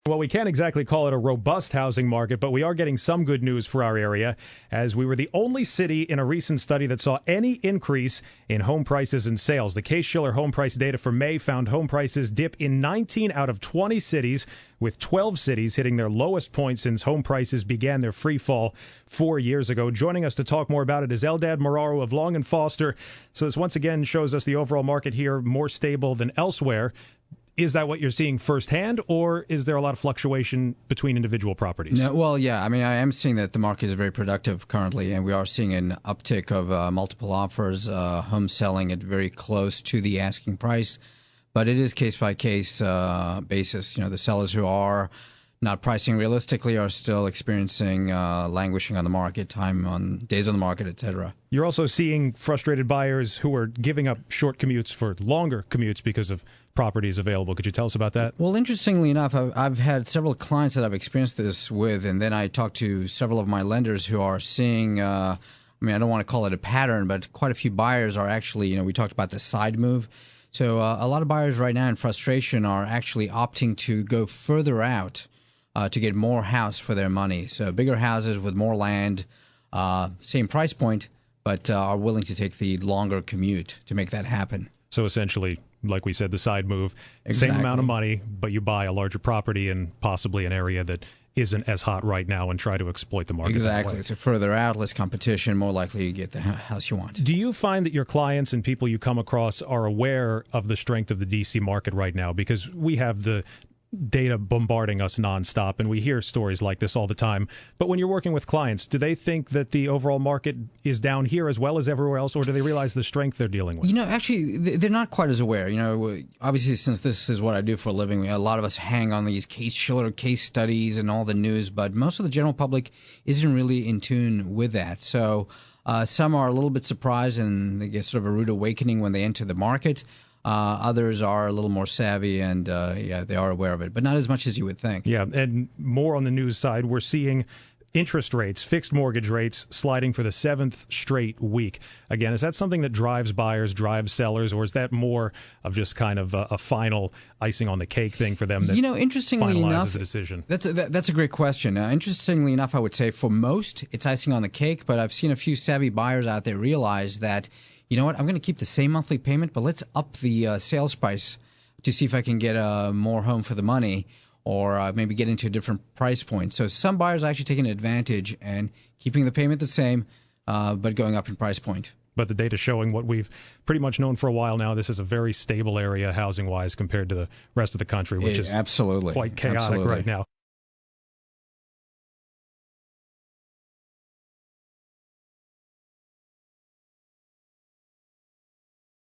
Well, we can't exactly call it a robust housing market, but we are getting some good news for our area, as we were the only city in a recent study that saw any increase in home prices and sales. The Case-Schiller home price data for May found home prices dip in 19 out of 20 cities, with 12 cities hitting their lowest point since home prices began their free fall 4 years ago. Joining us to talk more about it is Eldad Moraru of Long & Foster. So this once again shows us the overall market here more stable than elsewhere. Is that what you're seeing firsthand, or is there a lot of fluctuation between individual properties? No, well, yeah. I mean, I am seeing that the market is very productive currently, and we are seeing an uptick of multiple offers, homes selling at very close to the asking price. But it is case-by-case basis. You know, the sellers who are not pricing realistically are still experiencing languishing on the market, days on the market, et cetera. You're also seeing frustrated buyers who are giving up short commutes for longer commutes because of properties available. Could you tell us about that? Well, interestingly enough, I've had several clients that I've experienced this with, and then I talked to several of my lenders who are seeing, I don't want to call it a pattern, but quite a few buyers are actually, we talked about the side move. So a lot of buyers right now in frustration are actually opting to go further out to get more house for their money. So bigger houses with more land, same price point, but are willing to take the longer commute to make that happen. So essentially, like we said, the side move, Exactly. Same amount of money, but you buy a larger property in possibly an area that isn't as hot right now and try to exploit the market. Exactly. So further out, less competition, more likely you get the house you want. Do you find that your clients and people you come across are aware of the strength of the D.C. market right now? Because we have the data bombarding us nonstop, and we hear stories like this all the time. But when you're working with clients, do they think that the overall market is down here as well as everywhere else, or do they realize the strength they're dealing with? Actually, they're not quite as aware. Obviously, since this is what I do for a living, a lot of us hang on these Case-Schiller case studies and all the news, but most of the general public isn't really in tune with that. So some are a little bit surprised, and they get sort of a rude awakening when they enter the market. Others are a little more savvy, and they are aware of it, but not as much as you would think. Yeah, and more on the news side, we're seeing interest rates, fixed mortgage rates, sliding for the 7th straight week. Again, is that something that drives buyers, drives sellers, or is that more of just kind of a final icing on the cake thing for them that interestingly finalizes enough, the decision? That's a great question. Interestingly enough, I would say for most, it's icing on the cake, but I've seen a few savvy buyers out there realize that, you know what, I'm going to keep the same monthly payment, but let's up the sales price to see if I can get more home for the money, or maybe get into a different price point. So some buyers are actually taking advantage and keeping the payment the same, but going up in price point. But the data showing what we've pretty much known for a while now, this is a very stable area housing-wise compared to the rest of the country, which is absolutely quite chaotic right now.